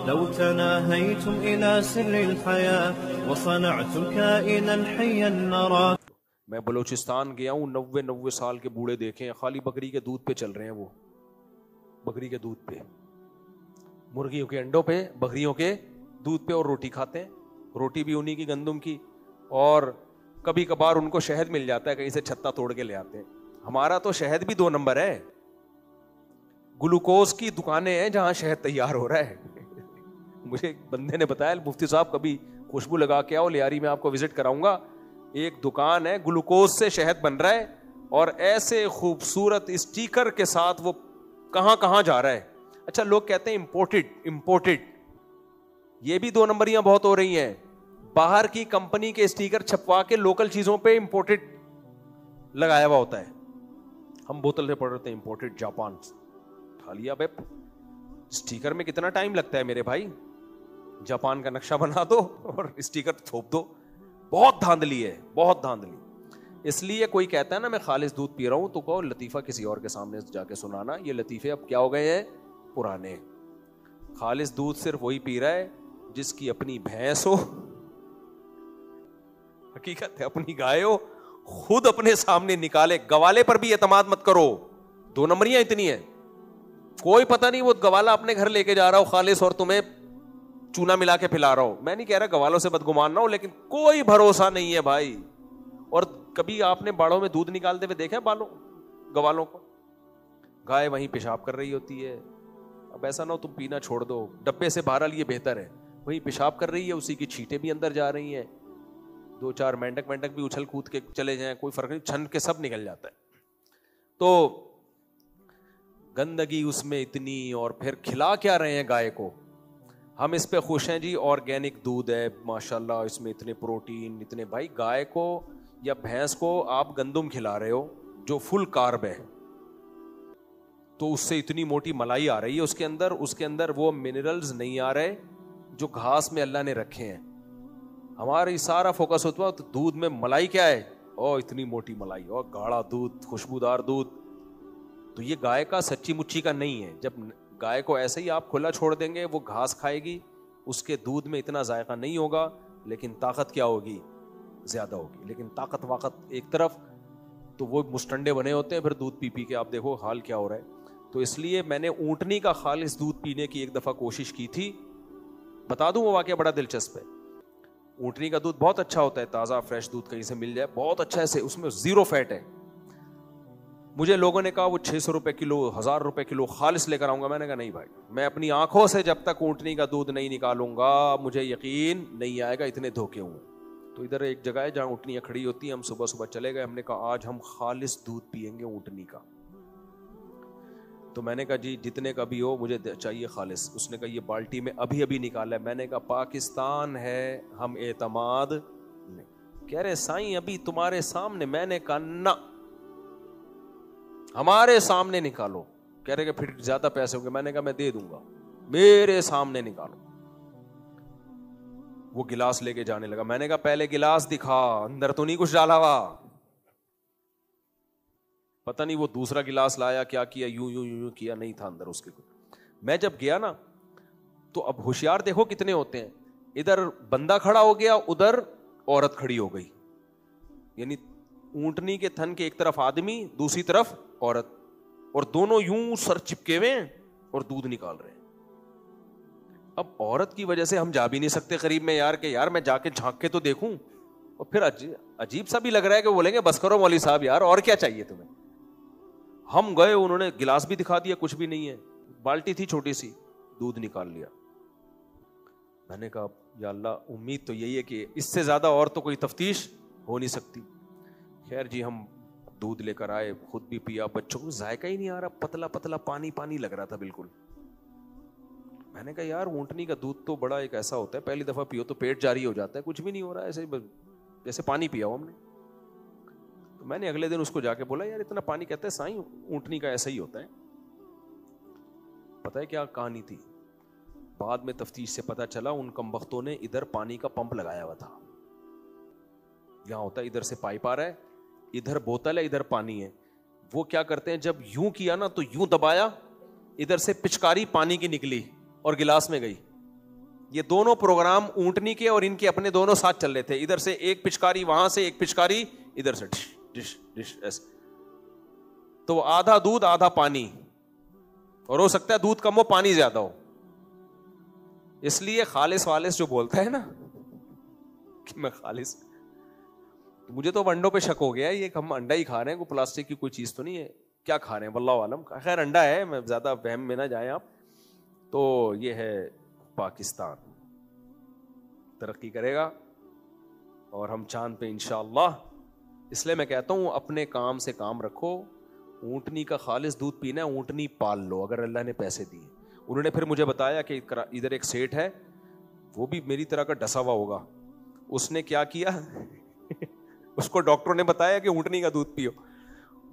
لو تناهيتم إلى سر الحياة وصنعتم كائنا حيا نرى. میں بلوچستان گیا ہوں، 90 سال کے بوڑھے دیکھے ہیں، خالی بکری کے دودھ پہ چل رہے ہیں، وہ بکری کے دودھ پہ، مرغیوں کے انڈوں پہ، بکریوں کے دودھ پہ، اور روٹی کھاتے ہیں، روٹی بھی انہی کی گندم کی، اور کبھی کبھار ان کو شہد مل جاتا ہے، کہیں سے چھتا توڑ کے لے آتے ہیں. ہمارا تو شہد بھی 2 نمبر ہے، گلوکوز کی دکانیں ہیں جہاں شہد تیار ہو رہا ہے. مجھے ایک بندے نے بتایا، مفتی صاحب کبھی خوشبو لگا کے آؤ لیاری میں، آپ کو وزٹ کراؤں گا، ایک دکان ہے گلوکوز سے شہد بن رہا ہے، اور ایسے خوبصورت اسٹیکر کے ساتھ وہ کہاں کہاں جا رہا ہے. اچھا، لوگ کہتے ہیں امپورٹڈ، یہ بھی 2 نمبریاں بہت ہو رہی ہیں. باہر کی کمپنی کے اسٹیکر چھپوا کے لوکل چیزوں پہ امپورٹڈ لگایا ہوا ہوتا ہے. ہم بوتل سے پڑھ رہے ہیں امپورٹڈ جاپان، کھا لیا بے. اسٹیکر میں کتنا ٹائم لگتا ہے میرے بھائی، جاپان کا نقشہ بنا دو اور اسٹیکر تھوپ دو. بہت دھاندلی ہے، بہت دھاندلی. اس لیے کوئی کہتا ہے نا میں خالص دودھ پی رہا ہوں، تو کہو لطیفہ کسی اور کے سامنے جا کے سنانا. یہ لطیفے اب کیا ہو گئے ہیں، پرانے. خالص دودھ صرف وہی پی رہا ہے جس کی اپنی بھینس ہو، حقیقت ہے اپنی گائے ہو، خود اپنے سامنے نکالے. گوالے پر بھی اعتماد مت کرو، 2 نمبریاں اتنی ہیں. کوئی پتہ نہیں وہ گوالا اپنے گھر لے کے جا رہا ہو خالص اور تمہیں چونا ملا کے پلا رہا ہو. میں نہیں کہہ رہا گوالوں سے بدگمان نہ ہو، لیکن کوئی بھروسہ نہیں ہے بھائی. اور کبھی آپ نے باڑوں میں دودھ نکالتے ہوئے دیکھا گوالوں کو؟ گائے وہیں پیشاب کر رہی ہوتی ہے. اب ایسا نہ ہو تم پینا چھوڑ دو، ڈبے سے باہر لیے بہتر ہے. وہیں پیشاب کر رہی ہے، اسی کی چھینٹیں بھی اندر جا رہی ہیں. 2-4 مینڈک بھی اچھل کود کے چلے جائیں، کوئی فرق نہیں، چھن کے سب نکل جاتا ہے. تو گندگی اس میں اتنی، اور پھر کھلا کیا رہے ہیں گائے کو؟ ہم اس پہ خوش ہیں جی، آرگینک دودھ ہے ماشاءاللہ، اس میں اتنے پروٹین اتنے. بھائی گائے کو یا بھینس کو آپ گندم کھلا رہے ہو جو فل کارب ہے، تو اس سے اتنی موٹی ملائی آ رہی ہے اس کے اندر وہ منرلز نہیں آ رہے جو گھاس میں اللہ نے رکھے ہیں. ہماری سارا فوکس ہوتا ہے تو دودھ میں ملائی کیا ہے، اتنی موٹی ملائی، اور گاڑھا دودھ، خوشبودار دودھ. تو یہ گائے کا سچی مچی کا نہیں ہے. جب گائے کو ایسے ہی آپ کھلا چھوڑ دیں گے، وہ گھاس کھائے گی، اس کے دودھ میں اتنا ذائقہ نہیں ہوگا، لیکن طاقت کیا ہوگی، زیادہ ہوگی. لیکن طاقت ایک طرف، تو وہ مسٹنڈے بنے ہوتے ہیں پھر دودھ پی کے. آپ دیکھو حال کیا ہو رہا ہے. تو اس لیے میں نے اونٹنی کا خالص دودھ پینے کی ایک دفعہ کوشش کی تھی. بتا دوں وہ واقعہ بڑا دلچسپ ہے. اونٹنی کا دودھ بہت اچھا ہوتا ہے، تازہ فریش دودھ کہیں سے مل جائے بہت اچھا ہے، اس میں 0 فیٹ ہے. مجھے لوگوں نے کہا وہ 600 روپے کلو، 1000 روپے کلو خالص لے کر آؤں گا. میں نے کہا نہیں بھائی، میں اپنی آنکھوں سے جب تک اونٹنی کا دودھ نہیں نکالوں گا مجھے یقین نہیں آئے گا، اتنے دھوکے ہوں. تو ادھر ایک جگہ ہے جہاں اونٹنیاں کھڑی ہوتی ہیں، ہم صبح چلے گئے. ہم نے کہا آج ہم خالص دودھ پیئیں گے اونٹنی کا. تو میں نے کہا جی جتنے کا بھی ہو مجھے چاہیے خالص. اس نے کہا یہ بالٹی میں ابھی نکالا ہے. میں نے کہا پاکستان ہے، ہم اعتماد نہیں. کہہ رہے سائیں ابھی تمہارے سامنے. میں نے کہا نہ، ہمارے سامنے نکالو. کہہ رہے کہ پھر زیادہ پیسے ہوں گے. میں نے کہا میں دے دوں گا، میرے سامنے نکالو. وہ گلاس لے کے جانے لگا. میں نے کہا پہلے گلاس دکھا، اندر تو نہیں کچھ ڈالا ہوا. پتہ نہیں وہ دوسرا گلاس لایا، کیا کیا، یوں کیا، نہیں تھا اندر اس کے. میں جب گیا نا تو اب ہوشیار دیکھو کتنے ہوتے ہیں. ادھر بندہ کھڑا ہو گیا، ادھر عورت کھڑی ہو گئی. یعنی اونٹنی کے تھن کے ایک طرف آدمی، دوسری طرف عورت، اور دونوں یوں سر چپکے ہوئے ہیں اور دودھ نکال رہے ہیں. اب عورت کی وجہ سے ہم جا بھی نہیں سکتے قریب میں یار، کہ یار میں جا کے جھانک کے تو دیکھوں. اور پھر عجیب سا بھی لگ رہا ہے کہ بولیں گے بس کرو مولوی صاحب یار، اور کیا چاہیے تمہیں. ہم گئے، انہوں نے گلاس بھی دکھا دیا، کچھ بھی نہیں ہے. بالٹی تھی چھوٹی سی، دودھ نکال لیا. میں نے کہا یا اللہ، امید تو یہی ہے کہ اس سے زیادہ اور تو کوئی تفتیش ہو نہیں سکتی. خیر جی، ہم دودھ لے کر آئے، خود بھی پیا. بچوں کو ذائقہ ہی نہیں آ رہا، پتلا پانی لگ رہا تھا بالکل. میں نے کہا یار اونٹنی کا دودھ تو بڑا ایک ایسا ہوتا ہے، پہلی دفعہ پیو تو پیٹ جاری ہو جاتا ہے، کچھ بھی نہیں ہو رہا ہے، ایسے جیسے پانی پیا ہو ہم نے. تو میں نے اگلے دن اس کو جا کے بولا یار اتنا پانی، کہتے ہیں سائیں اونٹنی کا ایسا ہی ہوتا ہے. پتہ ہے کیا کہانی تھی؟ بعد میں تفتیش سے پتا چلا ان کمبختوں نے ادھر پانی کا پمپ لگایا ہوا تھا. یہاں ہوتا ہے ادھر سے پائپ آ رہا ہے، ادھر بوتل ہے، ادھر پانی ہے. وہ کیا کرتے ہیں، جب یوں کیا نا تو یوں دبایا، ادھر سے پچکاری پانی کی نکلی اور گلاس میں گئی. یہ دونوں پروگرام اونٹنی کے اور ان کے اپنے دونوں ساتھ چل رہے تھے. ادھر سے ایک پچکاری وہاں سے ایک پچکاری ادھر سے ڈش ڈش ڈش ایسے. تو آدھا دودھ آدھا پانی, اور ہو سکتا ہے دودھ کم ہو پانی زیادہ ہو. اس لیے خالص والص جو بولتا ہے نا کہ میں خالص, مجھے تو انڈوں پہ شک ہو گیا, یہ ہم انڈا ہی کھا رہے ہیں, کوئی پلاسٹک کی کوئی چیز تو نہیں ہے, کیا کھا رہے ہیں واللہ عالم. خیر انڈا ہے, میں زیادہ وہم میں نہ جائیں آپ. تو یہ ہے پاکستان ترقی کرے گا اور ہم چاند پہ انشاءاللہ. اس لیے میں کہتا ہوں اپنے کام سے کام رکھو. اونٹنی کا خالص دودھ پینا ہے, اونٹنی پال لو اگر اللہ نے پیسے دیے. انہوں نے پھر مجھے بتایا کہ ادھر ایک سیٹ ہے, وہ بھی میری طرح کا ڈسا ہوا ہوگا. اس نے کیا کیا اس کو ڈاکٹروں نے بتایا کہ اونٹنی کا دودھ پیو.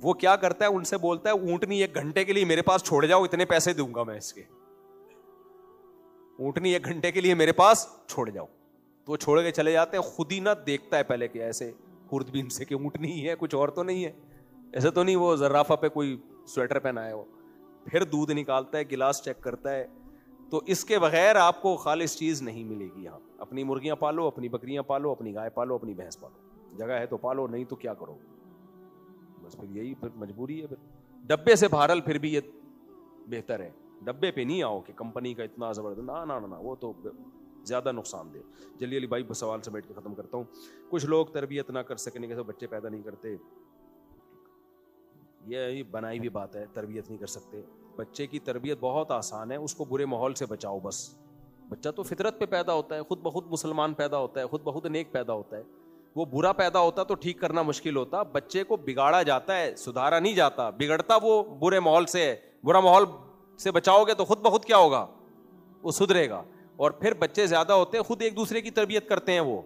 وہ کیا کرتا ہے, ان سے بولتا ہے اونٹنی 1 گھنٹے کے لیے میرے پاس چھوڑ جاؤ, اتنے پیسے دوں گا میں اس کے. اونٹنی 1 گھنٹے کے لیے میرے پاس چھوڑ جاؤ. تو وہ چھوڑ کے چلے جاتے ہیں. خود ہی نہ دیکھتا ہے پہلے کہ ایسے خوردبین سے کہ اونٹنی ہی ہے, کچھ اور تو نہیں ہے, ایسا تو نہیں وہ زرافہ پہ کوئی سویٹر پہنا ہے. وہ پھر دودھ نکالتا ہے, گلاس چیک کرتا ہے. تو اس کے بغیر آپ کو خالص چیز نہیں ملے گی. یہاں اپنی مرغیاں پالو, اپنی بکریاں پالو, اپنی گائے پالو, اپنی بھینس پالو. جگہ ہے تو پالو, نہیں تو کیا کرو, بس پھر یہی پھر مجبوری ہے. پھر ڈبے سے بہرحال پھر بھی یہ بہتر ہے. ڈبے پہ نہیں آؤ کہ کمپنی کا اتنا زبردست, نہ وہ تو زیادہ نقصان دہ. جلی علی بھائی سوال سے بیٹھ کے ختم کرتا ہوں. کچھ لوگ تربیت نہ کر سکنے کے بچے پیدا نہیں کرتے. یہ بنائی ہوئی بات ہے, تربیت نہیں کر سکتے. بچے کی تربیت بہت آسان ہے, اس کو برے ماحول سے بچاؤ بس. بچہ تو فطرت پہ پیدا ہوتا ہے, خود بخود مسلمان پیدا ہوتا ہے, خود بخود نیک پیدا ہوتا ہے. وہ برا پیدا ہوتا تو ٹھیک کرنا مشکل ہوتا. بچے کو بگاڑا جاتا ہے, سدھارا نہیں جاتا. بگڑتا وہ برے ماحول سے ہے. برا ماحول سے بچاؤ گے تو خود بخود کیا ہوگا, وہ سدھرے گا. اور پھر بچے زیادہ ہوتے ہیں, خود ایک دوسرے کی تربیت کرتے ہیں. وہ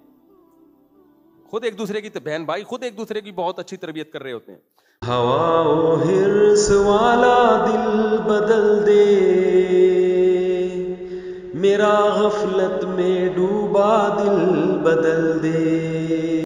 خود ایک دوسرے کی بہن بھائی خود ایک دوسرے کی بہت اچھی تربیت کر رہے ہوتے ہیں. ہوا و حرص والا دل بدل دے, میرا غفلت میں ڈوبا دل بدل دے.